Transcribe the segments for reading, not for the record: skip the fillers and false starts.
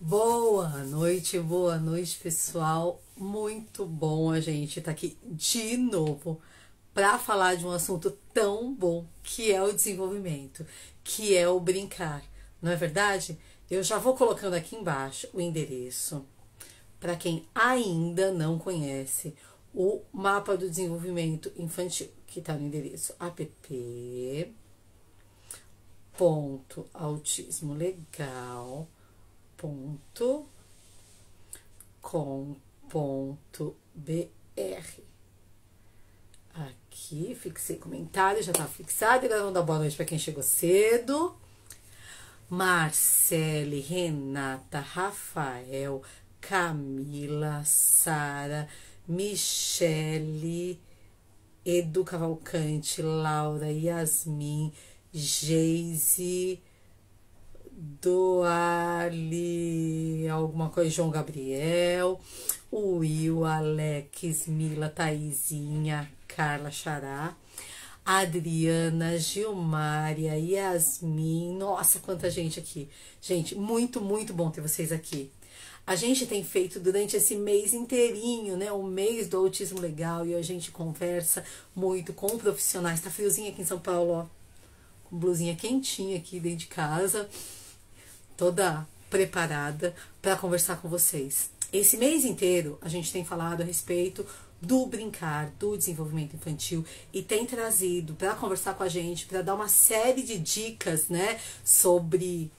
Boa noite, pessoal. Muito bom a gente estar aqui de novo para falar de um assunto tão bom que é o desenvolvimento, que é o brincar, não é verdade? Eu já vou colocando aqui embaixo o endereço para quem ainda não conhece o mapa do desenvolvimento infantil, que está no endereço app.autismolegal.com.br. Aqui, fixei comentário, já tá fixado. Agora vamos dar boa noite para quem chegou cedo. Marcele, Renata, Rafael, Camila, Sara, Michele, Edu Cavalcante, Laura, Yasmin, Geise, Doali, alguma coisa, João Gabriel, Will, Alex, Mila, Taizinha, Carla Xará, Adriana, Gilmária, Yasmin, nossa, quanta gente aqui. Gente, muito, muito bom ter vocês aqui. A gente tem feito durante esse mês inteirinho, né, o mês do autismo legal, e a gente conversa muito com profissionais. Tá friozinho aqui em São Paulo, ó, com blusinha quentinha aqui dentro de casa, toda preparada para conversar com vocês. Esse mês inteiro a gente tem falado a respeito do brincar, do desenvolvimento infantil, e tem trazido para conversar com a gente, para dar uma série de dicas, né, sobre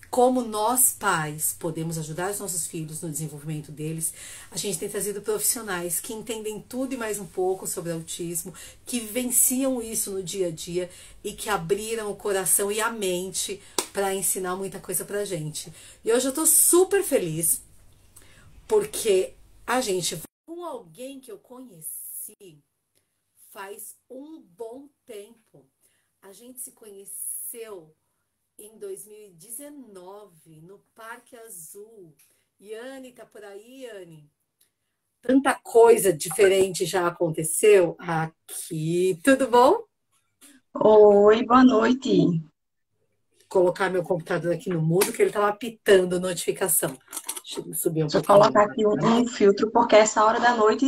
como nós pais podemos ajudar os nossos filhos no desenvolvimento deles. A gente tem trazido profissionais que entendem tudo e mais um pouco sobre autismo, que vivenciam isso no dia a dia e que abriram o coração e a mente para ensinar muita coisa pra gente. E hoje eu tô super feliz porque a gente com alguém que eu conheci faz um bom tempo. A gente se conheceu em 2019 no Parque Azul. Yane, tá por aí, Yane? Tanta coisa diferente já aconteceu aqui. Tudo bom? Oi, boa noite. Vou colocar meu computador aqui no mudo, que ele tava apitando notificação. Deixa eu subir um Deixa eu pouquinho. colocar aqui um filtro, porque essa hora da noite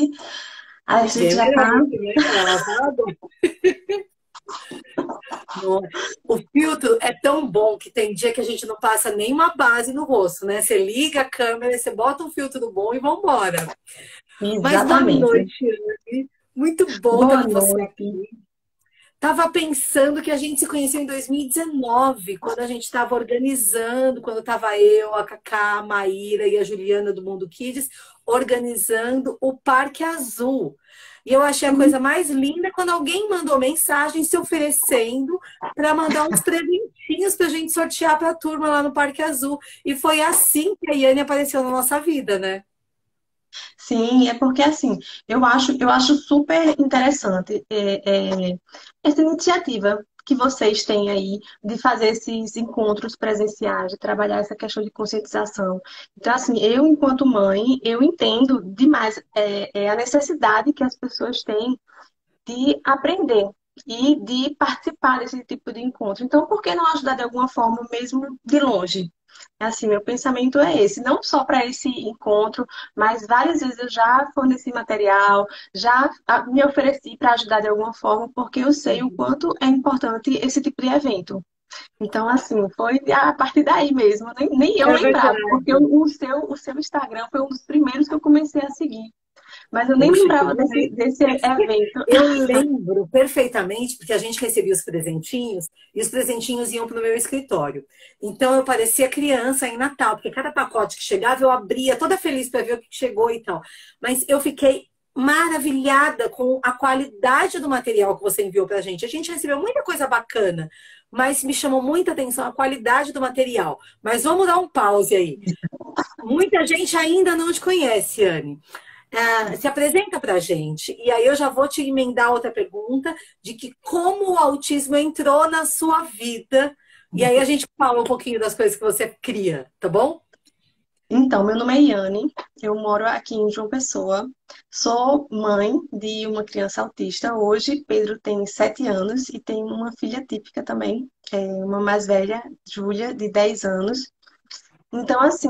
a gente já tá. Generalmente, né? Tá lavado. Não. O filtro é tão bom que tem dia que a gente não passa nenhuma base no rosto, né? Você liga a câmera, você bota um filtro bom e vambora. Mas boa Exatamente. noite, Anne. Muito bom estar Boa com você noite. aqui. Tava pensando que a gente se conheceu em 2019, quando a gente estava organizando, quando estava eu, a Cacá, a Maíra e a Juliana do Mundo Kids, organizando o Parque Azul. E eu achei a Sim, coisa mais linda quando alguém mandou mensagem se oferecendo para mandar uns presentinhos para a gente sortear para a turma lá no Parque Azul. E foi assim que a Iane apareceu na nossa vida, né? sim, é porque assim, eu acho super interessante essa iniciativa que vocês têm aí de fazer esses encontros presenciais, de trabalhar essa questão de conscientização. Então, assim, eu, enquanto mãe, eu entendo demais a necessidade que as pessoas têm de aprender e de participar desse tipo de encontro. Então, por que não ajudar de alguma forma, mesmo de longe? Assim, meu pensamento é esse, não só para esse encontro, mas várias vezes eu já forneci material, já me ofereci para ajudar de alguma forma, porque eu sei o quanto é importante esse tipo de evento. Então, assim, foi a partir daí mesmo, nem eu É lembrava, porque verdade. o seu Instagram foi um dos primeiros que eu comecei a seguir, mas eu nem Puxa, que lembrava bom, desse, hein? desse evento. Eu lembro perfeitamente, porque a gente recebia os presentinhos e os presentinhos iam para o meu escritório. Então eu parecia criança em Natal, porque cada pacote que chegava eu abria toda feliz para ver o que chegou e tal. Mas eu fiquei maravilhada com a qualidade do material que você enviou para a gente. A gente recebeu muita coisa bacana, mas me chamou muita atenção a qualidade do material. Mas vamos dar um pause aí. Muita gente ainda não te conhece, Anne. Se apresenta para a gente. E aí eu já vou te emendar outra pergunta de que como o autismo entrou na sua vida. E aí a gente fala um pouquinho das coisas que você cria, tá bom? Então, meu nome é Iane, eu moro aqui em João Pessoa, sou mãe de uma criança autista. Hoje, Pedro tem 7 anos e tem uma filha típica também, uma mais velha, Júlia, de 10 anos. Então, assim,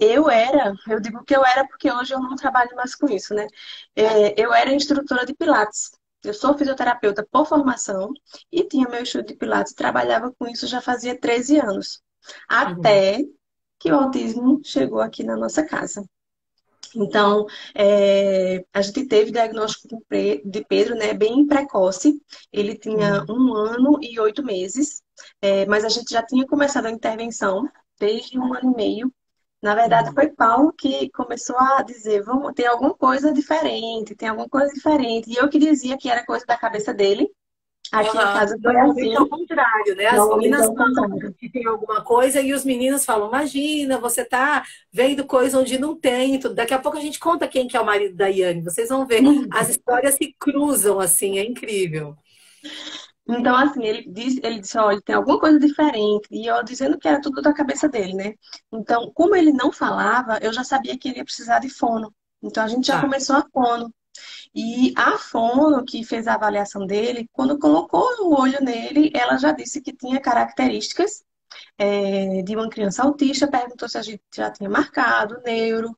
eu digo que eu era porque hoje eu não trabalho mais com isso, né? Eu era instrutora de Pilates. Eu sou fisioterapeuta por formação e tinha meu estúdio de Pilates, trabalhava com isso já fazia 13 anos. Uhum. Até que o autismo chegou aqui na nossa casa. Então, a gente teve diagnóstico de Pedro, né, bem precoce. Ele tinha Uhum. 1 ano e 8 meses, mas a gente já tinha começado a intervenção desde 1 ano e meio. Na verdade, Uhum. foi Paulo que começou a dizer, vamos, tem alguma coisa diferente, tem alguma coisa diferente. E eu que dizia que era coisa da cabeça dele. Aqui em Aham. casa foi Normalmente é o assim, contrário, né? As normalmente é meninas o falam contrário. que tem alguma coisa e os meninos falam: imagina, você tá vendo coisa onde não tem e tudo. Daqui a pouco a gente conta quem que é o marido da Yane. Vocês vão ver. As histórias se cruzam assim, é incrível. Então, assim, ele disse, olha, tem alguma coisa diferente. E eu dizendo que era tudo da cabeça dele, né? Então, como ele não falava, eu já sabia que ele ia precisar de fono. Então, a gente já Tá. começou a fono. E a fono que fez a avaliação dele, quando colocou o olho nele, ela já disse que tinha características, de uma criança autista, perguntou se a gente já tinha marcado, neuro.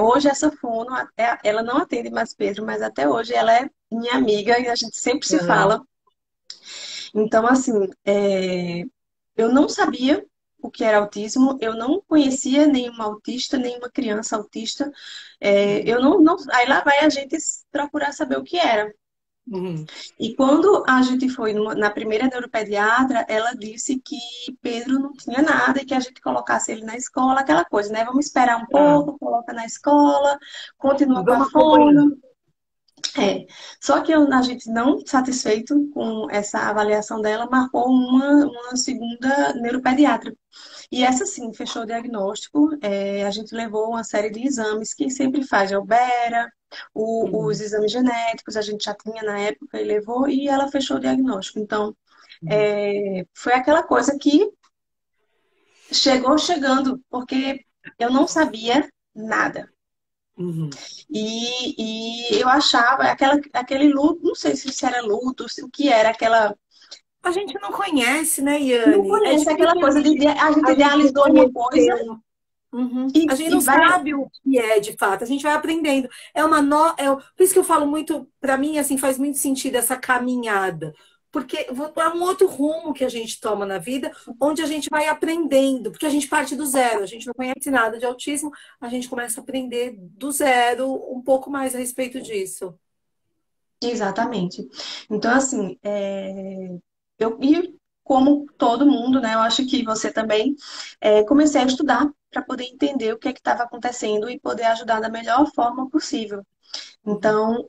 Hoje essa fono, ela não atende mais Pedro, mas até hoje ela é minha amiga e a gente sempre se Aham. fala. Então, assim, eu não sabia o que era autismo, eu não conhecia nenhuma autista, nenhuma criança autista. Eu não. Aí lá vai a gente procurar saber o que era. Uhum. E quando a gente foi na primeira neuropediatra, ela disse que Pedro não tinha nada e que a gente colocasse ele na escola, aquela coisa, né? Vamos esperar um Tá. pouco, coloca na escola, continua com a Vamos acompanhando. fono. É, só que a gente não satisfeito com essa avaliação dela, marcou uma segunda neuropediatra. E essa sim, fechou o diagnóstico. A gente levou uma série de exames que sempre faz, é o Bera, os Uhum. exames genéticos, a gente já tinha na época e levou, e ela fechou o diagnóstico. Então, Uhum. foi aquela coisa que chegou chegando, porque eu não sabia nada. Uhum. E eu achava aquele luto, não sei se era luto, o que era aquela. A gente não conhece, né, Não Yane? É conhece aquela difícil coisa de a gente a gente idealizou uma coisa reconhecer. Uhum. e, A gente e não vai. sabe o que é de fato, a gente vai aprendendo. É uma por isso que eu falo muito, para mim, assim, faz muito sentido essa caminhada. Porque é um outro rumo que a gente toma na vida, onde a gente vai aprendendo, porque a gente parte do zero, a gente não conhece nada de autismo, a gente começa a aprender do zero um pouco mais a respeito disso. Exatamente. Então, assim, e como todo mundo, né, eu acho que você também, comecei a estudar para poder entender o que é que estava acontecendo e poder ajudar da melhor forma possível. Uhum. Então,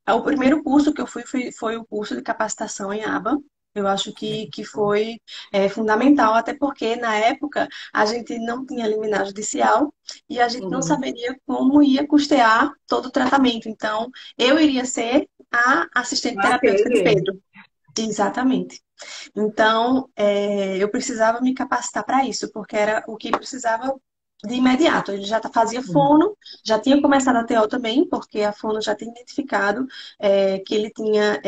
o primeiro curso que eu fui foi o curso de capacitação em aba. Eu acho que foi fundamental, até porque na época a gente não tinha liminar judicial e a gente não Uhum. saberia como ia custear todo o tratamento. Então, eu iria ser a assistente A terapêutica de ATM. Pedro. Exatamente. Então, eu precisava me capacitar para isso, porque era o que precisava de imediato. Ele já fazia Uhum. fono, já tinha começado a TO também, porque a fono já tinha identificado que ele tinha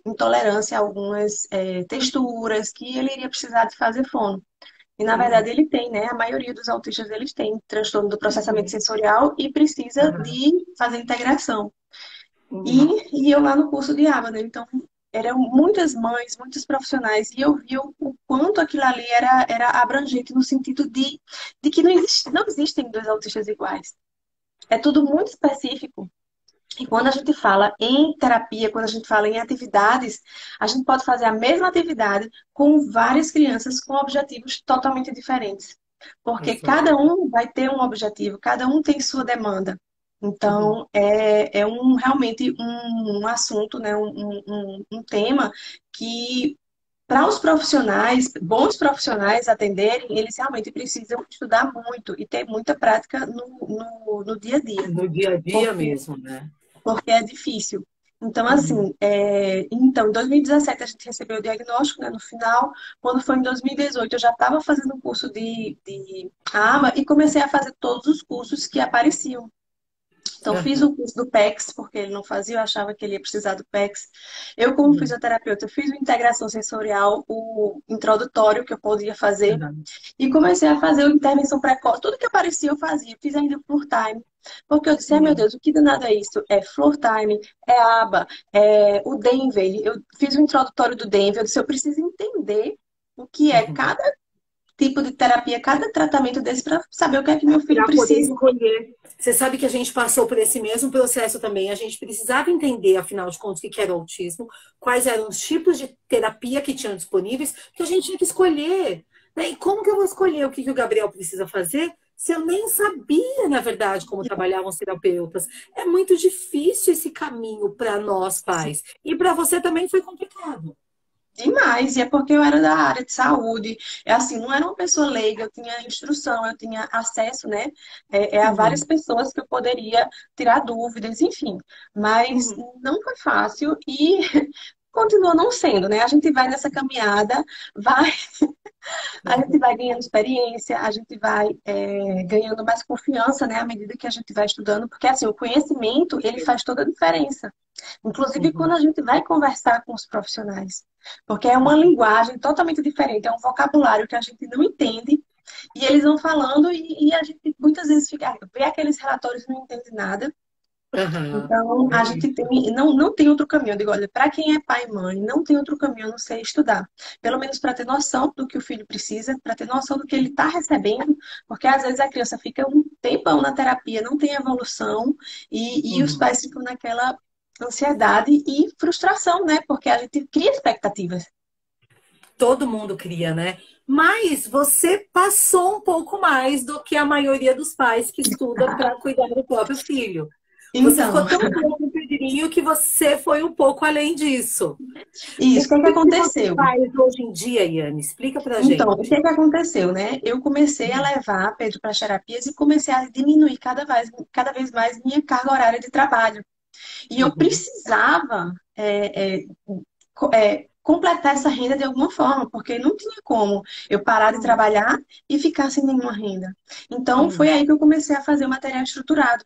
intolerância a algumas texturas, que ele iria precisar de fazer fono. E, na Uhum. verdade, ele tem, né? A maioria dos autistas, eles têm transtorno do processamento Uhum. sensorial e precisa Uhum. de fazer integração. Uhum. E eu lá no curso de aba, né? Então, eram muitas mães, muitos profissionais, e eu vi o quanto aquilo ali era abrangente no sentido de que não existem dois autistas iguais. É tudo muito específico. E quando a gente fala em terapia, quando a gente fala em atividades, a gente pode fazer a mesma atividade com várias crianças com objetivos totalmente diferentes. Porque Exato. cada um vai ter um objetivo, cada um tem sua demanda. Uhum. Então, realmente um assunto, né, um tema que, para os profissionais, bons profissionais atenderem, eles realmente precisam estudar muito e ter muita prática no dia a dia. No dia a dia mesmo, né? Porque é difícil. Então, Uhum. assim, em 2017 a gente recebeu o diagnóstico, né, no final. Quando foi em 2018, eu já estava fazendo um curso de AMA e comecei a fazer todos os cursos que apareciam. Então, fiz Aham, o curso do PECS, porque ele não fazia, eu achava que ele ia precisar do PECS. Eu, como uhum, fisioterapeuta, fiz o integração sensorial, o introdutório que eu podia fazer, aham, e comecei a fazer o intervenção precoce. Tudo que aparecia eu fazia, fiz ainda o floor time, porque eu disse, ai meu uhum, Deus, o que danado é isso? É floor time, é aba, é o Denver. Eu fiz o introdutório do Denver, eu disse, eu preciso entender o que é uhum. cada tipo de terapia, cada tratamento desse, para saber o que é que meu filho Para poder precisa. escolher. Você sabe que a gente passou por esse mesmo processo também. A gente precisava entender, afinal de contas, o que era o autismo, quais eram os tipos de terapia que tinham disponíveis, que a gente tinha que escolher. Né? E como que eu vou escolher o que o Gabriel precisa fazer se eu nem sabia, na verdade, como trabalhavam os terapeutas? É muito difícil esse caminho para nós, pais. E para você também foi complicado. Demais, e é porque eu era da área de saúde, é assim, não era uma pessoa leiga, eu tinha instrução, eu tinha acesso, né, a várias Uhum, pessoas que eu poderia tirar dúvidas, enfim, mas uhum, não foi fácil e continua não sendo, né? A gente vai nessa caminhada, vai a gente vai ganhando experiência, a gente vai ganhando mais confiança, né, à medida que a gente vai estudando, porque assim, o conhecimento, ele faz toda a diferença. Inclusive quando uhum, a gente vai conversar com os profissionais, porque é uma linguagem totalmente diferente, é um vocabulário que a gente não entende, e eles vão falando e a gente muitas vezes fica, vê aqueles relatórios e não entende nada. aham. Então, É a gente isso. tem, não tem outro caminho. Eu digo, olha, para quem é pai e mãe, não tem outro caminho a não ser estudar. Pelo menos para ter noção do que o filho precisa, para ter noção do que ele está recebendo, porque às vezes a criança fica um tempão na terapia, não tem evolução, e os Uhum. pais ficam naquela ansiedade e frustração, né? Porque a gente cria expectativas. Todo mundo cria, né? Mas você passou um pouco mais do que a maioria dos pais que estuda para cuidar do próprio filho. Você ficou Então, tão bom no Pedrinho que você foi um pouco além disso. O isso, o que é que que que você aconteceu? faz hoje em dia, Iane? Explica pra Então, o que gente. é que aconteceu, né? Eu comecei a levar Pedro para as terapias e comecei a diminuir cada vez mais minha carga horária de trabalho. E eu Uhum, precisava completar essa renda de alguma forma, porque não tinha como eu parar de uhum, trabalhar e ficar sem nenhuma renda. Então, foi uhum, aí que eu comecei a fazer o material estruturado.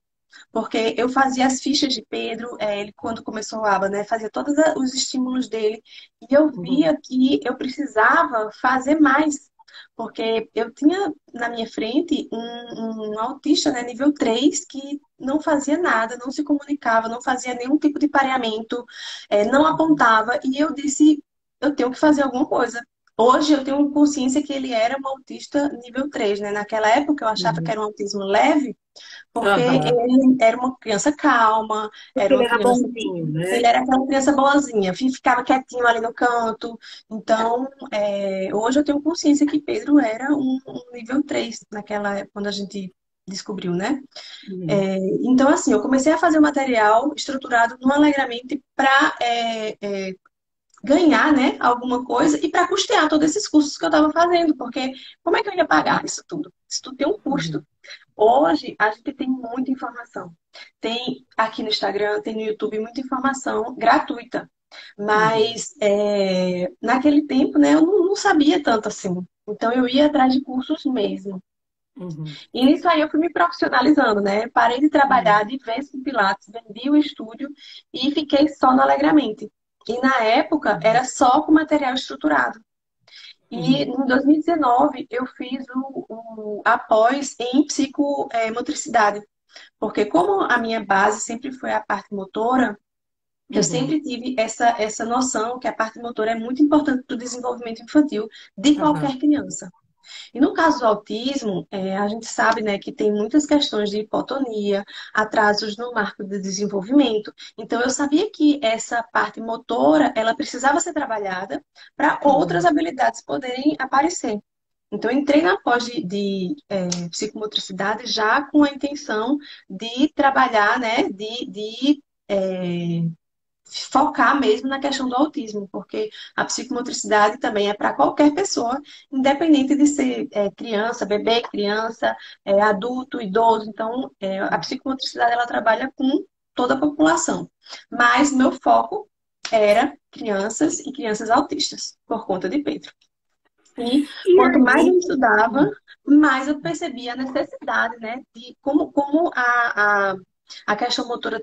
Porque eu fazia as fichas de Pedro, ele quando começou o ABA, né? Fazia todos os estímulos dele. E eu uhum, via que eu precisava fazer mais. Porque eu tinha na minha frente um autista, né, nível 3 que não fazia nada, não se comunicava, não fazia nenhum tipo de pareamento, não apontava. E eu disse, eu tenho que fazer alguma coisa. Hoje eu tenho consciência que ele era um autista nível 3, né? Naquela época eu achava que uhum. era um autismo leve, porque Aham. ele era uma criança calma, Porque era ele uma era criança que bonzinho, ele né? era aquela criança boazinha, ficava quietinho ali no canto. Então, hoje eu tenho consciência que Pedro era um nível 3 naquela época, quando a gente descobriu, né? Uhum, Então, assim, eu comecei a fazer o material estruturado no Alegramente para ganhar, né, alguma coisa e para custear todos esses cursos que eu estava fazendo, porque como é que eu ia pagar isso tudo? Isso tudo tem um uhum, custo. Hoje a gente tem muita informação. Tem aqui no Instagram, tem no YouTube muita informação gratuita. uhum, Mas naquele tempo, né, eu não sabia tanto assim. Então eu ia atrás de cursos mesmo. uhum, E nisso aí eu fui me profissionalizando, né? Parei de uhum, trabalhar de vez com Pilates, vendi o estúdio e fiquei só no Alegramente. E na época uhum, era só com material estruturado. E uhum, em 2019 eu fiz o após em psicomotricidade. Porque como a minha base sempre foi a parte motora, eu uhum, sempre tive essa noção que a parte motora é muito importante para o desenvolvimento infantil de aham, qualquer criança. E no caso do autismo, a gente sabe, né, que tem muitas questões de hipotonia, atrasos no marco de desenvolvimento. Então, eu sabia que essa parte motora, ela precisava ser trabalhada para outras uhum. habilidades poderem aparecer. Então, eu entrei na pós de psicomotricidade já com a intenção de trabalhar, né, focar mesmo na questão do autismo, porque a psicomotricidade também é para qualquer pessoa, independente de ser criança, bebê, criança, adulto, idoso. Então, a psicomotricidade ela trabalha com toda a população. Mas meu foco era crianças e crianças autistas, por conta de Pedro. E E quanto mais aí, eu estudava, mais eu percebia a necessidade, né, de como A questão motora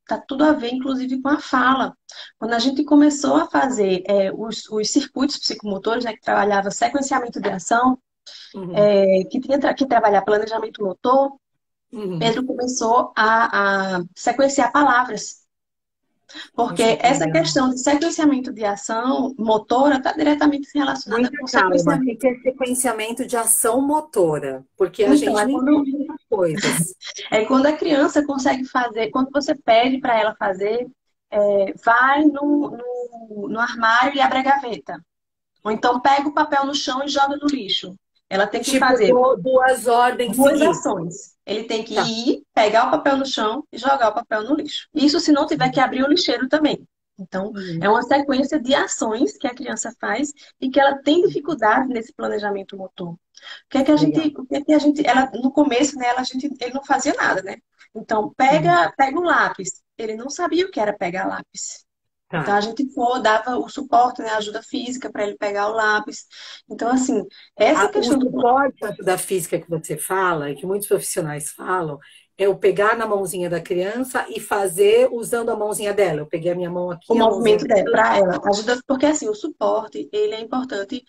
tá tudo a ver, inclusive, com a fala. Quando a gente começou a fazer os circuitos psicomotores, né, que trabalhava sequenciamento de ação, Uhum. que tinha que trabalhar planejamento motor, Uhum. Pedro começou a sequenciar palavras. Poxa, Porque que essa legal. questão de sequenciamento de ação motora está diretamente relacionada Muita com calma. O que sequenciamento. que é sequenciamento de ação motora? Porque a Então, gente não entende muitas coisas. quando a criança consegue fazer, quando você pede para ela fazer, vai no armário e abre a gaveta. Ou então pega o papel no chão e joga no lixo. Ela tem que Tipo, fazer duas ordens duas seguidas. ações. Ele tem que Tá. ir, pegar o papel no chão e jogar o papel no lixo. Isso se não tiver que abrir o lixeiro também. Então, é Uhum. uma sequência de ações que a criança faz e que ela tem dificuldade nesse planejamento motor. Legal. Ela, no começo, né, ele não fazia nada, né? Então, Uhum. pega o lápis. Ele não sabia o que era pegar lápis. Então, a Tá. gente dava o suporte, né, a ajuda física para ele pegar o lápis. Então, assim, essa O questão do suporte da física que você fala, e que muitos profissionais falam, é o pegar na mãozinha da criança e fazer usando a mãozinha dela. Eu peguei a minha mão o aqui, a mãozinha movimento dela, dela. para ela, ajuda, porque assim, o suporte, ele é importante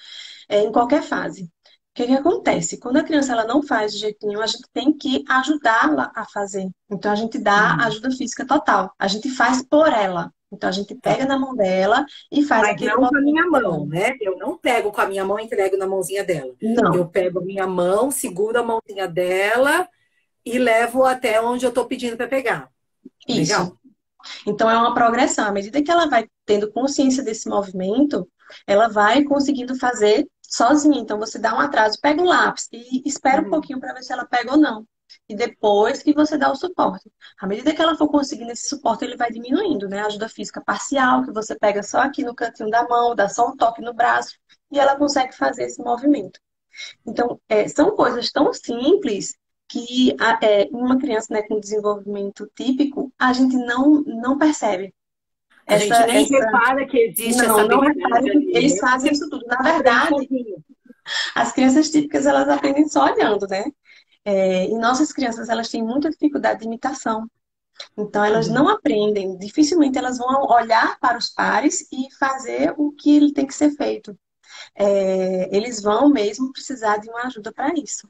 em qualquer fase. O que que acontece? Quando a criança ela não faz de jeito nenhum, a gente tem que ajudá-la a fazer. Então a gente dá Uhum. ajuda física total. A gente faz por ela. Então a gente Tá. pega na mão dela e faz Mas aquele não com a movimento minha por ela. mão, né? Eu não pego com a minha mão e entrego na mãozinha dela. Eu Não, pego a minha mão, seguro a mãozinha dela e levo até onde eu estou pedindo para pegar. isso. Legal? Então é uma progressão. À medida que ela vai tendo consciência desse movimento, ela vai conseguindo fazer sozinha. Então você dá um atraso, pega o lápis e espera um Uhum. pouquinho para ver se ela pega ou não. E depois que você dá o suporte. À medida que ela for conseguindo esse suporte, ele vai diminuindo, né? A ajuda física parcial, que você pega só aqui no cantinho da mão, dá só um toque no braço, e ela consegue fazer esse movimento. Então, são coisas tão simples que uma criança, né, com desenvolvimento típico, a gente não percebe. A gente nem Essa, repara que existe essa não habilidade repare que ali, eles né? fazem Porque isso tudo. Na aprende verdade, sozinho. as crianças típicas, elas aprendem só olhando, né? E nossas crianças, elas têm muita dificuldade de imitação. Então, elas Uhum. não aprendem. Dificilmente elas vão olhar para os pares e fazer o que ele tem que ser feito. Eles vão mesmo precisar de uma ajuda para isso.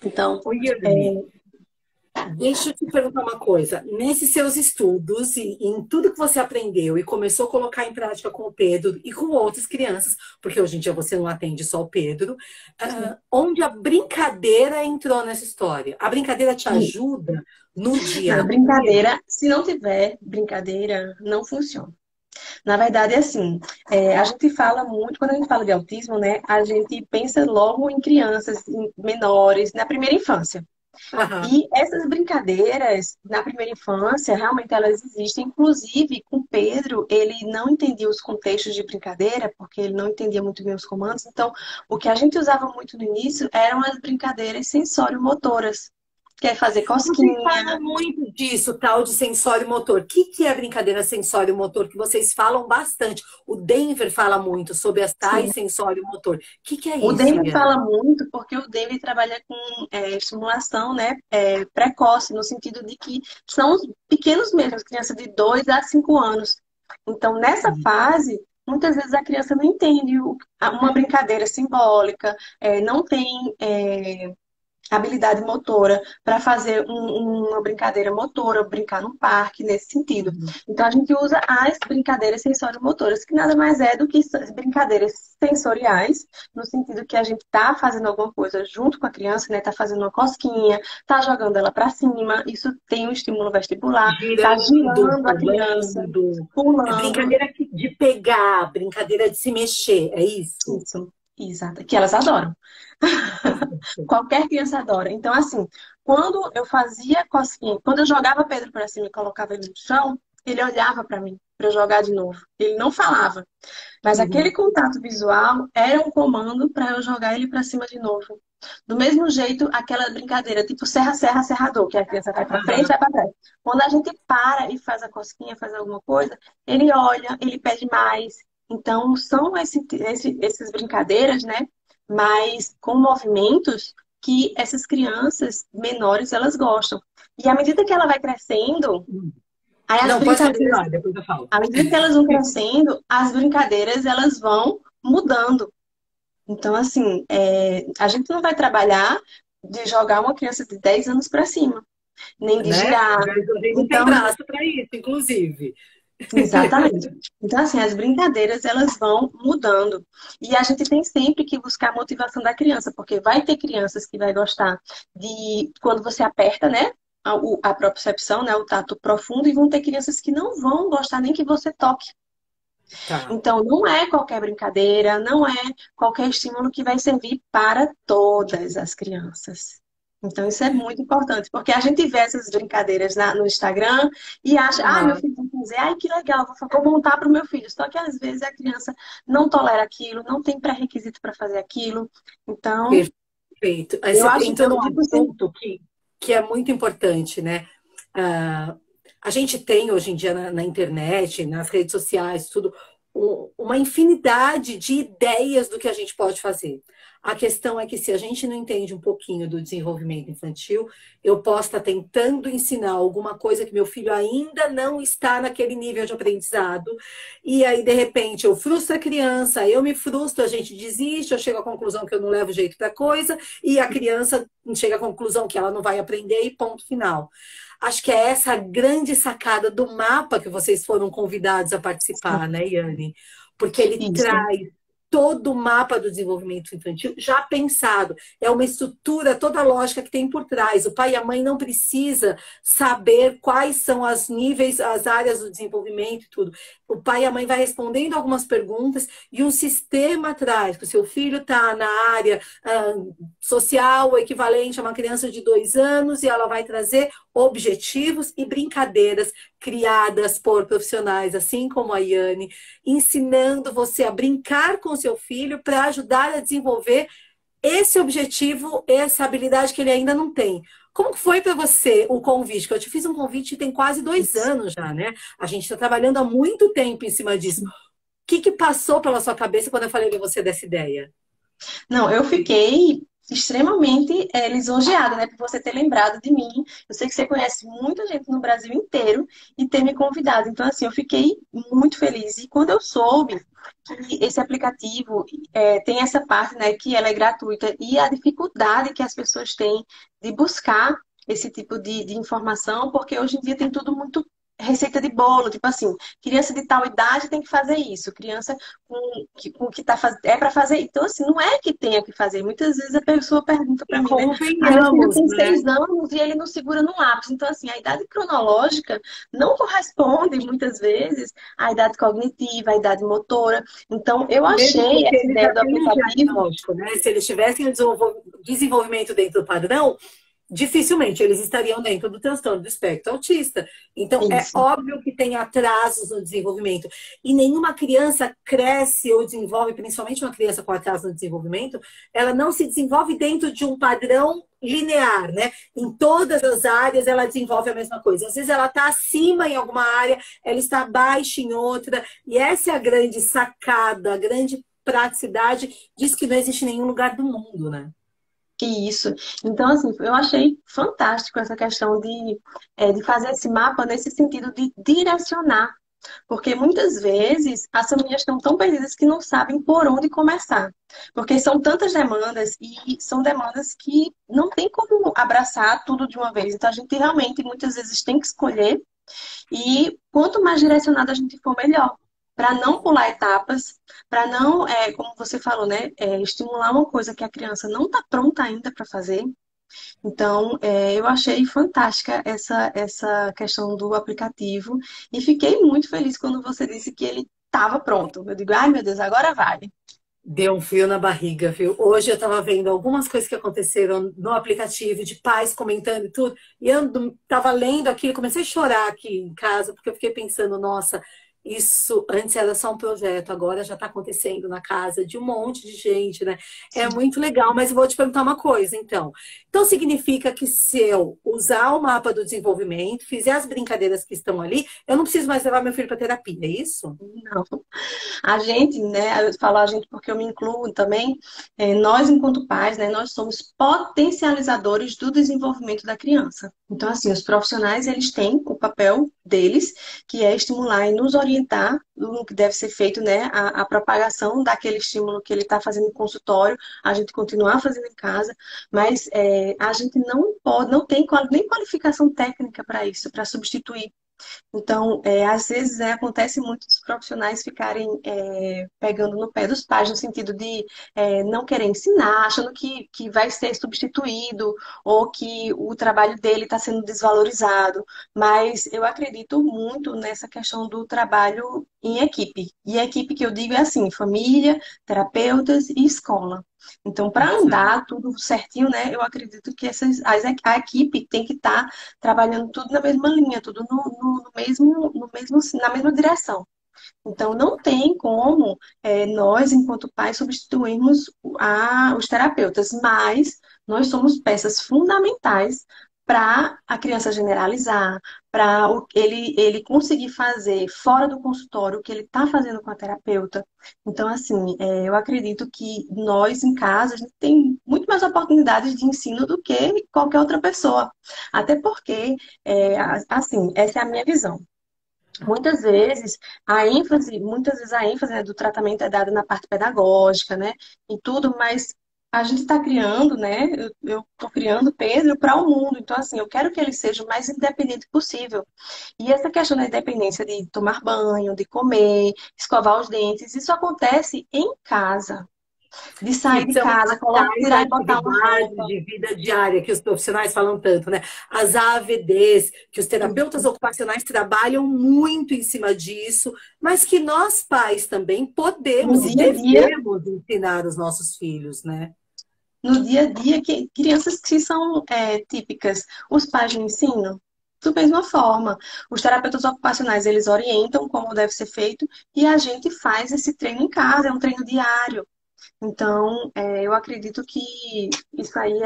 Então, Oi, é, Yami. Deixa eu te perguntar uma coisa. Nesses seus estudos e em tudo que você aprendeu e começou a colocar em prática com o Pedro e com outras crianças, porque hoje em dia você não atende só o Pedro, onde a brincadeira entrou nessa história? A brincadeira te ajuda no dia na a dia? brincadeira, se não tiver brincadeira, não funciona. Na verdade, é assim, a gente fala muito, quando a gente fala de autismo, né, a gente pensa logo em crianças menores, na primeira infância. Aham. E essas brincadeiras na primeira infância, realmente elas existem. Inclusive, com o Pedro, ele não entendia os contextos de brincadeira, porque ele não entendia muito bem os comandos. Então, o que a gente usava muito no início eram as brincadeiras sensório-motoras, que é fazer Vocês cosquinha. falam muito disso, tal de sensório motor. O que é brincadeira sensório motor? Que vocês falam bastante. O Denver fala muito sobre as tais Sim. sensório motor. O que é O isso, David Ian? fala muito porque o David trabalha com estimulação, né, precoce, no sentido de que são os pequenos mesmo, as crianças de 2 a 5 anos. Então, nessa fase, muitas vezes a criança não entende uma brincadeira simbólica, não tem habilidade motora para fazer uma brincadeira motora, brincar num parque, nesse sentido. Uhum. Então, a gente usa as brincadeiras sensório-motoras, que nada mais é do que brincadeiras sensoriais, no sentido que a gente está fazendo alguma coisa junto com a criança, né? Tá fazendo uma cosquinha, tá jogando ela para cima, isso tem um estímulo vestibular, tá Girando, girando a criança, pulando. É pulando, brincadeira de pegar, brincadeira de se mexer, é isso? isso, exato, que elas adoram. Qualquer criança adora. Então, assim, quando eu fazia cosquinha, quando eu jogava Pedro para cima e colocava ele no chão, ele olhava para mim, para eu jogar de novo. Ele não falava, mas aquele Uhum. contato visual era um comando para eu jogar ele para cima de novo. Do mesmo jeito, aquela brincadeira, tipo serra, serra, serrador, que a criança vai para frente, Aham. vai para trás. Quando a gente para e faz a cosquinha, faz alguma coisa, ele olha, ele pede mais. Então, são essas brincadeiras, né? Mas com movimentos que essas crianças menores, elas gostam. E à medida que ela vai crescendo, aí as Não, pode brincadeiras, continuar, depois eu falo. à medida que elas vão crescendo, as brincadeiras, elas vão mudando. Então, assim, a gente não vai trabalhar de jogar uma criança de 10 anos para cima, nem de Né? girar. A gente tem Então, braço para isso, inclusive. exatamente. Então, assim, as brincadeiras, elas vão mudando. E a gente tem sempre que buscar a motivação da criança, porque vai ter crianças que vai gostar de quando você aperta, né? A propriocepção, né? O tato profundo, e vão ter crianças que não vão gostar nem que você toque. Tá. Então, não é qualquer brincadeira, não é qualquer estímulo que vai servir para todas as crianças. Então, isso é muito importante, porque a gente vê essas brincadeiras no Instagram e acha, meu Aham. filho vai fazer, que legal, vou montar para o meu filho. Só que às vezes a criança não tolera aquilo, não tem pré-requisito para fazer aquilo. Então, Perfeito. Aí eu você acho que entrou eu num digo assim, assunto que é muito importante, né? Ah, a gente tem hoje em dia na internet, nas redes sociais, tudo, uma infinidade de ideias do que a gente pode fazer. A questão é que se a gente não entende um pouquinho do desenvolvimento infantil, eu posso estar tentando ensinar alguma coisa que meu filho ainda não está naquele nível de aprendizado, e aí, de repente, eu frustro a criança, eu me frustro, a gente desiste, eu chego à conclusão que eu não levo jeito para coisa, e a criança chega à conclusão que ela não vai aprender e ponto final. Acho que é essa a grande sacada do mapa que vocês foram convidados a participar, né, Yane? Porque ele isso. traz todo o mapa do desenvolvimento infantil já pensado. É uma estrutura, toda a lógica que tem por trás. O pai e a mãe não precisa saber quais são as níveis, as áreas do desenvolvimento e tudo. O pai e a mãe vai respondendo algumas perguntas e um sistema atrás, que o seu filho está na área social, equivalente a uma criança de 2 anos, e ela vai trazer objetivos e brincadeiras criadas por profissionais, assim como a Yane, ensinando você a brincar com seu filho para ajudar a desenvolver esse objetivo, essa habilidade que ele ainda não tem. Como que foi para você o convite? Que eu te fiz um convite tem quase 2 anos já, né? A gente está trabalhando há muito tempo em cima disso. O que passou pela sua cabeça quando eu falei para você dessa ideia? Não, eu fiquei extremamente lisonjeada, né, por você ter lembrado de mim. Eu sei que você conhece muita gente no Brasil inteiro e ter me convidado. Então, assim, eu fiquei muito feliz. E quando eu soube que esse aplicativo tem essa parte, né, que ela é gratuita e a dificuldade que as pessoas têm de buscar esse tipo de informação, porque hoje em dia tem tudo muito receita de bolo, tipo assim, criança de tal idade tem que fazer isso, criança com que tá é para fazer. Então, assim, não é que tenha que fazer. Muitas vezes a pessoa pergunta E para mim, né? Meu filho convenhamos, tem né? 6 anos e ele não segura no lápis. Então, assim, a idade cronológica não corresponde, muitas vezes, à idade cognitiva, à idade motora. Então, eu Mesmo achei porque essa eles ideia já do têm um aplicativo. diagnóstico, né? Se eles tivessem o desenvolvimento dentro do padrão, dificilmente eles estariam dentro do transtorno do espectro autista. Então, é Isso. óbvio que tem atrasos no desenvolvimento. E nenhuma criança cresce ou desenvolve, principalmente uma criança com atraso no desenvolvimento, ela não se desenvolve dentro de um padrão linear, né? Em todas as áreas ela desenvolve a mesma coisa. Às vezes ela está acima em alguma área, ela está abaixo em outra. E essa é a grande sacada, a grande praticidade diz que não existe nenhum lugar do mundo, né? Isso. Então, assim, eu achei fantástico essa questão de fazer esse mapa nesse sentido de direcionar. Porque muitas vezes as famílias estão tão perdidas que não sabem por onde começar. Porque são tantas demandas e são demandas que não tem como abraçar tudo de uma vez. Então, a gente realmente muitas vezes tem que escolher e quanto mais direcionado a gente for, melhor. Para não pular etapas, para não, como você falou, né, estimular uma coisa que a criança não está pronta ainda para fazer. Então, eu achei fantástica essa questão do aplicativo e fiquei muito feliz quando você disse que ele estava pronto. Eu digo, ai meu Deus, agora vai. Deu um frio na barriga, viu? Hoje eu estava vendo algumas coisas que aconteceram no aplicativo, de pais comentando e tudo, e eu estava lendo aquilo, comecei a chorar aqui em casa, porque eu fiquei pensando, nossa, Isso antes era só um projeto, agora já está acontecendo na casa de um monte de gente, né? É muito legal, mas eu vou te perguntar uma coisa, então. Então significa que se eu usar o mapa do desenvolvimento, fizer as brincadeiras que estão ali, eu não preciso mais levar meu filho para terapia, é isso? Não. A gente, né, eu falo a gente porque eu me incluo também, nós enquanto pais, né, nós somos potencializadores do desenvolvimento da criança. Então, assim, os profissionais, eles têm o papel deles, que é estimular e nos orientar no que deve ser feito, né, a propagação daquele estímulo que ele está fazendo no consultório, a gente continuar fazendo em casa, mas a gente não pode, não tem nem qualificação técnica para isso, para substituir. Então, às vezes, acontece muito dos profissionais ficarem pegando no pé dos pais, no sentido de não querer ensinar, achando que vai ser substituído ou que o trabalho dele está sendo desvalorizado. Mas eu acredito muito nessa questão do trabalho em equipe. E a equipe que eu digo é assim, família, terapeutas e escola. Então, para andar tudo certinho, né, eu acredito que a equipe tem que estar trabalhando tudo na mesma linha, tudo na mesma direção. Então, não tem como nós, enquanto pais, substituirmos os terapeutas, mas nós somos peças fundamentais para a criança generalizar, para ele conseguir fazer fora do consultório o que ele está fazendo com a terapeuta. Então, assim, eu acredito que nós, em casa, a gente tem muito mais oportunidades de ensino do que qualquer outra pessoa. Até porque, assim, essa é a minha visão. Muitas vezes a ênfase, né, do tratamento é dada na parte pedagógica, né, e tudo, mas a gente está criando, né, eu estou criando Pedro para o mundo, então assim, eu quero que ele seja o mais independente possível. E essa questão da independência de tomar banho, de comer, escovar os dentes, isso acontece em casa. De sair Que de são casa, tais tirar e botar uma atividades roupa. de vida diária que os profissionais falam tanto, né? As AVDs, que os terapeutas ocupacionais trabalham muito em cima disso, mas que nós pais também No podemos e dia a dia, devemos ensinar os nossos filhos, né? no dia a dia, crianças que são típicas, os pais não ensinam. Da mesma forma, os terapeutas ocupacionais, eles orientam como deve ser feito e a gente faz esse treino em casa, é um treino diário. Então, eu acredito que isso aí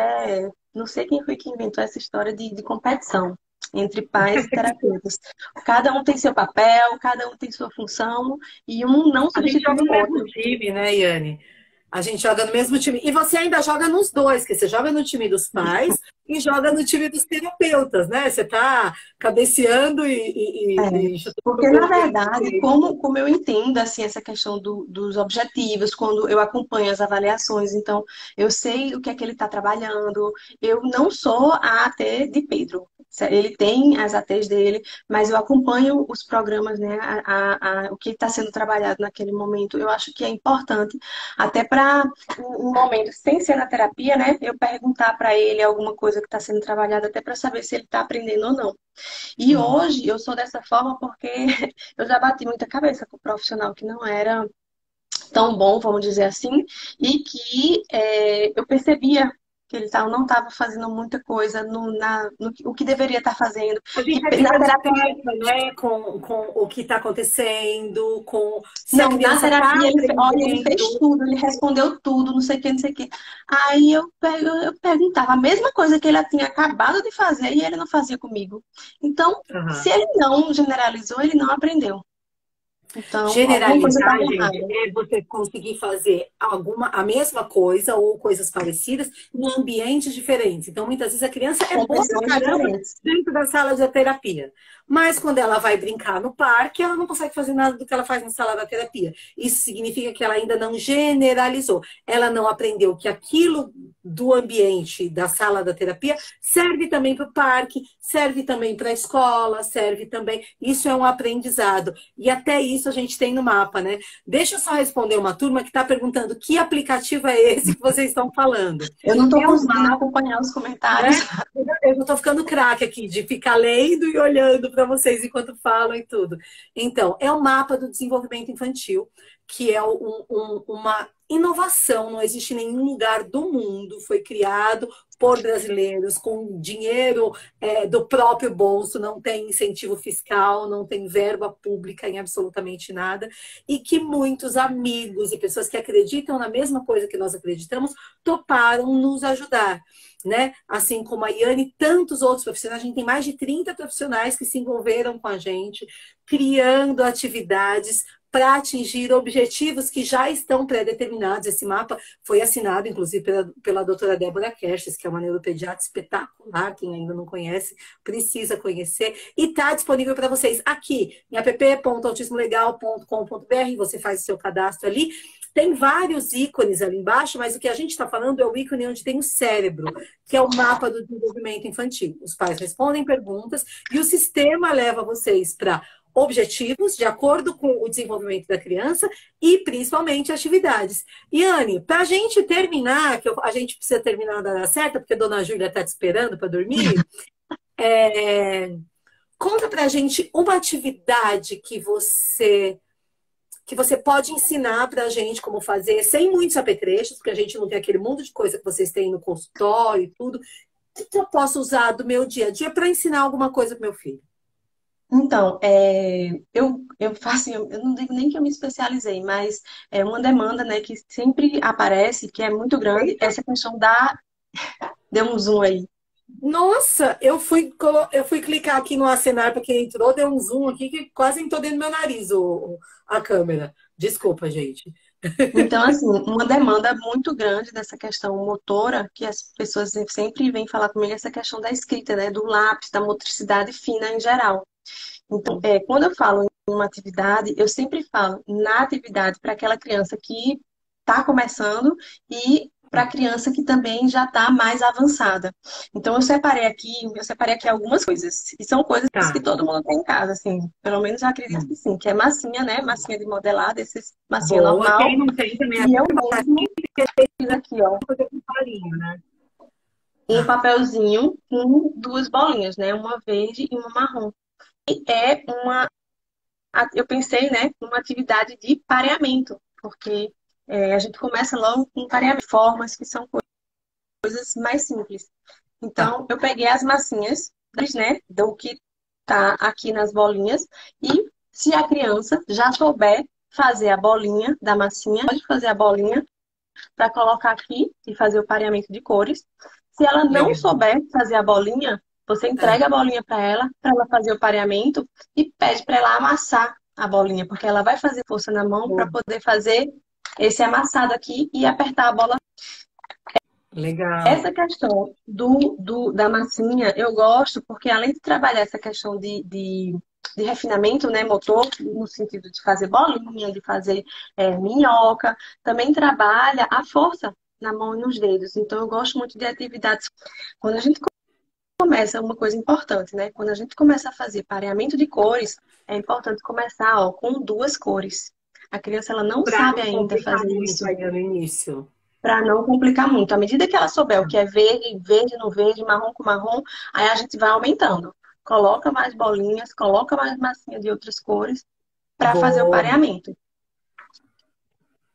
não sei quem foi que inventou essa história de competição entre pais e terapeutas. Cada um tem seu papel, cada um tem sua função e um não A gente substitui joga no o mesmo outro. time, né, Yane? A gente joga no mesmo time. E você ainda joga nos dois, que você joga no time dos pais e joga no time dos terapeutas, né? Você tá cabeceando e chutando o Porque, na gol junto com verdade, ele. como eu entendo assim, essa questão dos objetivos, quando eu acompanho as avaliações, então eu sei o que é que ele está trabalhando. Eu não sou a AT de Pedro. Ele tem as ATs dele, mas eu acompanho os programas, né, o que está sendo trabalhado naquele momento. Eu acho que é importante, até para um momento, sem ser na terapia, né, eu perguntar para ele alguma coisa que está sendo trabalhada, até para saber se ele está aprendendo ou não. E Uhum. hoje eu sou dessa forma porque eu já bati muita cabeça com o profissional que não era tão bom, vamos dizer assim, e que eu percebia que ele não estava fazendo muita coisa o que deveria estar fazendo. A gente Que é na terapia, dessatisfeita, né, com o que está acontecendo, com se a não, na criança está terapia olha, ele fez aprendendo. tudo, ele respondeu tudo, não sei o que, não sei o que. Aí eu perguntava a mesma coisa que ele tinha acabado de fazer e ele não fazia comigo. Então, se Aham. ele não generalizou, ele não aprendeu. Então, alguma coisa estava Generalizar, gente, errada. é você conseguir fazer a mesma coisa ou coisas parecidas em ambientes diferentes. Então, muitas vezes a criança é Com boa pra pessoas caramba diferentes. dentro da sala de terapia. Mas quando ela vai brincar no parque, ela não consegue fazer nada do que ela faz na sala da terapia. Isso significa que ela ainda não generalizou. Ela não aprendeu que aquilo do ambiente da sala da terapia serve também para o parque, serve também para a escola, serve também. Isso é um aprendizado. E até isso a gente tem no mapa, né? Deixa eu só responder uma turma que está perguntando que aplicativo é esse que vocês estão falando. Eu não estou É um conseguindo mapa, acompanhar os comentários. né? Eu não estou ficando craque aqui de ficar lendo e olhando para vocês enquanto falam e tudo. Então, é o mapa do desenvolvimento infantil, que é inovação, não existe em nenhum lugar do mundo, foi criado por brasileiros com dinheiro do próprio bolso, não tem incentivo fiscal, não tem verba pública em absolutamente nada, e que muitos amigos e pessoas que acreditam na mesma coisa que nós acreditamos toparam nos ajudar. Né? Assim como a Iane e tantos outros profissionais, a gente tem mais de 30 profissionais que se envolveram com a gente, criando atividades para atingir objetivos que já estão pré-determinados. Esse mapa foi assinado, inclusive, pela doutora Débora Kershis, que é uma neuropediatra espetacular, quem ainda não conhece, precisa conhecer, e está disponível para vocês aqui, em app.autismolegal.com.br, você faz o seu cadastro ali. Tem vários ícones ali embaixo, mas o que a gente está falando é o ícone onde tem o cérebro, que é o mapa do desenvolvimento infantil. Os pais respondem perguntas e o sistema leva vocês para objetivos de acordo com o desenvolvimento da criança e principalmente atividades. Iane, para a gente terminar, a gente precisa terminar na hora certa, porque a dona Júlia está te esperando para dormir, conta para a gente uma atividade que você pode ensinar para a gente como fazer, sem muitos apetrechos, porque a gente não tem aquele mundo de coisa que vocês têm no consultório e tudo. O que eu posso usar do meu dia a dia para ensinar alguma coisa para meu filho? Então, eu faço, eu não digo nem que eu me especializei, mas é uma demanda, né, que sempre aparece, que é muito grande, essa questão da... Deu um zoom aí. Nossa, eu fui clicar aqui no acenar para quem entrou, deu um zoom aqui que quase entrou dentro do meu nariz a câmera. Desculpa, gente. Então, assim, uma demanda muito grande dessa questão motora, que as pessoas sempre vêm falar comigo, é essa questão da escrita, né, do lápis, da motricidade fina em geral. Então, quando eu falo em uma atividade, eu sempre falo na atividade para aquela criança que está começando e para a criança que também já está mais avançada. Então, eu separei aqui algumas coisas. E são coisas que Tá. todo mundo tem em casa, assim. Pelo menos eu acredito que sim, que é massinha, né? Massinha de modelar, desses massinha Boa. normal. Quem não tem também é E eu mesmo fiz aqui, ó, com farinha, né? um Tá. papelzinho com duas bolinhas, né? Uma verde e uma marrom. E eu pensei, né, numa atividade de pareamento, porque a gente começa logo com pareamento, formas que são coisas mais simples. Tá. Então, eu peguei as massinhas, né, do que tá aqui nas bolinhas, e se a criança já souber fazer a bolinha da massinha, pode fazer a bolinha para colocar aqui e fazer o pareamento de cores. Se ela não Legal. souber fazer a bolinha, você Ah, entrega a bolinha para ela fazer o pareamento e pede para ela amassar a bolinha, porque ela vai fazer força na mão para boa. poder fazer esse amassado aqui e apertar a bola. Legal. Essa questão da massinha, eu gosto porque além de trabalhar essa questão de refinamento, né, motor, no sentido de fazer bolinha, de fazer minhoca, também trabalha a força na mão e nos dedos. Então, eu gosto muito de atividades. Quando a gente começa, uma coisa importante, né? Quando a gente começa a fazer pareamento de cores, é importante começar, ó, com duas cores. A criança, ela não Para sabe não ainda complicar fazer muito isso aí no início. para não complicar muito. À medida que ela souber o que é verde, verde no verde, marrom com marrom, aí a gente vai aumentando. Coloca mais bolinhas, coloca mais massinha de outras cores para fazer o Boa. pareamento.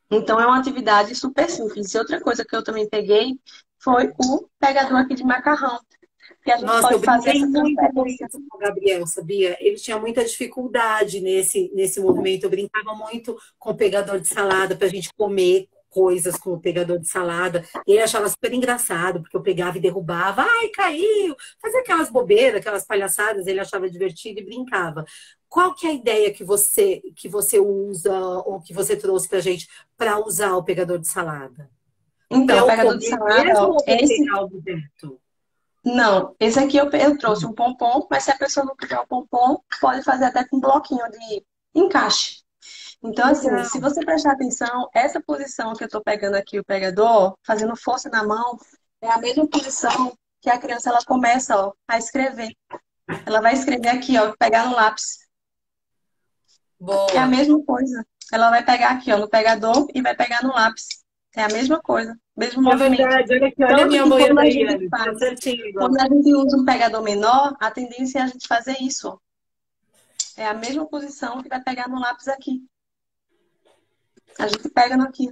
Então é uma atividade super simples. E outra coisa que eu também peguei foi o pegador aqui de macarrão, que a gente Nossa, eu pode fazer brinquei essa muito com transferência. isso com o Gabriel, sabia? Ele tinha muita dificuldade nesse movimento. Eu brincava muito com o pegador de salada para a gente comer coisas com o pegador de salada. E ele achava super engraçado, porque eu pegava e derrubava. Ai, caiu! Fazia aquelas bobeiras, aquelas palhaçadas, ele achava divertido e brincava. Qual que é a ideia que você usa ou que você trouxe para a gente para usar o pegador de salada? Para Então, o eu pegador de comer salada, mesmo ó, ou para esse pegar o objeto? não, esse aqui eu trouxe um pompom, mas se a pessoa não quiser o pompom, pode fazer até com um bloquinho de encaixe. Então, assim, se Legal. você prestar atenção, essa posição que eu tô pegando aqui, o pegador, fazendo força na mão, é a mesma posição que a criança ela começa, ó, a escrever. Ela vai escrever aqui, ó, pegar no lápis. É a Boa. mesma coisa. Ela vai pegar aqui, ó, no pegador e vai pegar no lápis. É a mesma coisa, mesmo É movimento. verdade, olha aqui, olha a Tanto minha que quando boiada a aí, gente Anne. Tá faz, certinho quando igual. a gente usa um pegador menor, a tendência é a gente fazer isso, ó. É a mesma posição que vai pegar no lápis aqui. A gente pega no aqui.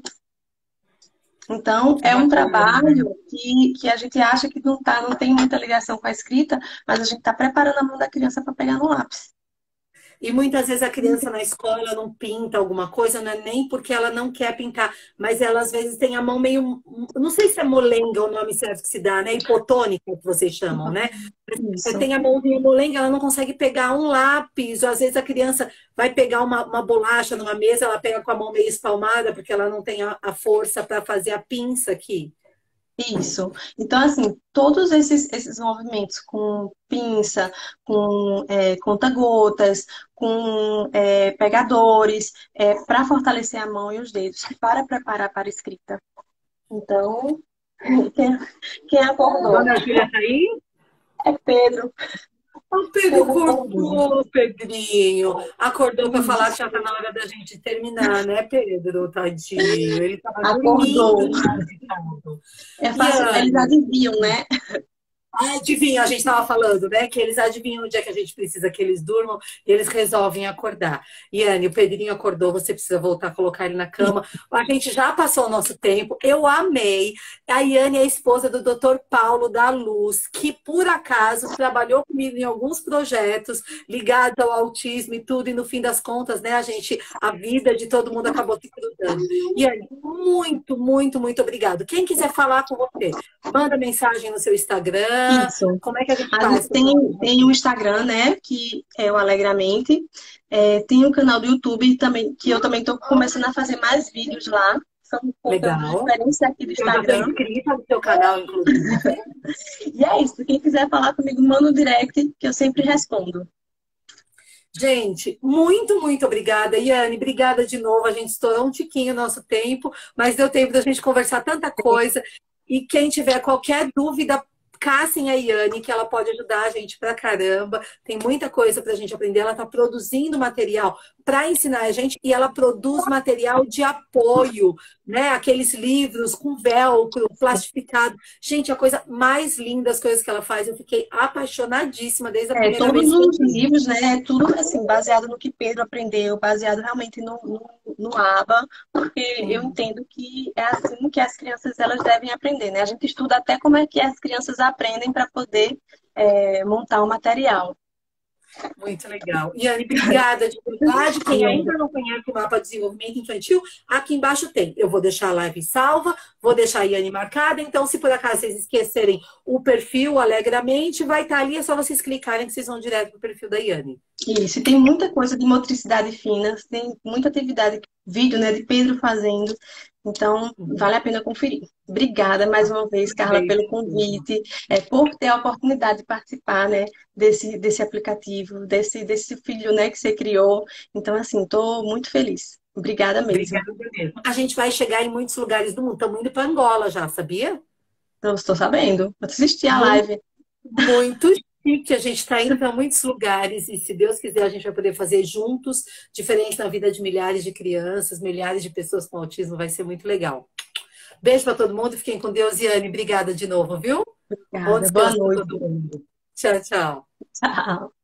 Então, Que é um bacana. trabalho que a gente acha que não tem muita ligação com a escrita, mas a gente está preparando a mão da criança para pegar no lápis. E muitas vezes a criança na escola não pinta alguma coisa, não é nem porque ela não quer pintar, mas ela às vezes tem a mão meio. Não sei se é molenga o nome certo que se dá, né? Hipotônica, que vocês chamam, né? Isso, Tem a mãozinha molenga, ela não consegue pegar um lápis, ou às vezes a criança vai pegar uma bolacha numa mesa, ela pega com a mão meio espalmada, porque ela não tem a força para fazer a pinça aqui. isso. Então, assim, todos esses movimentos com pinça, com conta-gotas, com pegadores, para fortalecer a mão e os dedos, para preparar para a escrita. Então, quem, quem acordou? Dona Júlia tá aí? É Pedro. O Pedro Pedro acordou. acordou, Pedrinho. Acordou para falar que Isso. já está na hora da gente terminar, né, Pedro? Tadinho. Ele estava Acordou. dormindo tarde todo. É E fácil, eles Anne? adivinham, né? Adivinha, a gente estava falando, né? Que eles adivinham onde é que a gente precisa que eles durmam e eles resolvem acordar. Yane, o Pedrinho acordou, você precisa voltar a colocar ele na cama. A gente já passou o nosso tempo, eu amei. A Yane é a esposa do Dr. Paulo da Luz, que por acaso trabalhou comigo em alguns projetos ligados ao autismo e tudo, e no fim das contas, né, a vida de todo mundo acabou se cruzando. Yane, muito, muito, muito obrigado. Quem quiser falar com você, manda mensagem no seu Instagram. Isso. Como é que a gente A faz? gente tem um Instagram, né? Que é o Alegramente. Tem um canal do YouTube também, que eu também estou começando a fazer mais vídeos lá. São conteúdos Legal. diferentes aqui do Eu já estou Instagram. inscrita no seu canal, inclusive. E é isso. Quem quiser falar comigo, manda um direct, que eu sempre respondo. Gente, muito, muito obrigada. Yane, obrigada de novo. A gente estourou um tiquinho o nosso tempo, mas deu tempo da gente conversar tanta coisa. E quem tiver qualquer dúvida, caçem a Yane, que ela pode ajudar a gente pra caramba. Tem muita coisa pra gente aprender. Ela está produzindo material para ensinar a gente e ela produz material de apoio, né? Aqueles livros com velcro, plastificado. Gente, a coisa mais linda, as coisas que ela faz. Eu fiquei apaixonadíssima desde a primeira Todos vez que eu os vi. livros, né? É tudo assim, baseado no que Pedro aprendeu, baseado realmente no ABA, porque eu entendo que é assim que as crianças elas devem aprender, né? A gente estuda até como é que as crianças aprendem para poder montar o material. Muito legal. Yane, obrigada de verdade. Quem ainda não conhece o mapa de desenvolvimento infantil, aqui embaixo tem. Eu vou deixar a live salva, vou deixar a Yane marcada. Então, se por acaso vocês esquecerem o perfil Alegramente, vai estar ali. É só vocês clicarem que vocês vão direto para o perfil da Yane. Isso, e tem muita coisa de motricidade fina, tem muita atividade, vídeo, né, de Pedro fazendo, então vale a pena conferir. Obrigada mais uma vez, Carla, pelo convite, por ter a oportunidade de participar, né, desse aplicativo, desse filho, né, que você criou. Então, assim, estou muito feliz. Obrigada mesmo. Obrigada mesmo. A gente vai chegar em muitos lugares do mundo. Estamos indo para Angola já, sabia? Estou sabendo. Vou assistir a Muito, live. muito chique. A gente está indo para muitos lugares e, se Deus quiser, a gente vai poder fazer juntos, diferente na vida de milhares de crianças, milhares de pessoas com autismo. Vai ser muito legal. Beijo para todo mundo. Fiquem com Deus, Yane. Obrigada de novo, viu? Bom Obrigada. Boa descanso para noite. todo mundo. Tchau, tchau. Tchau.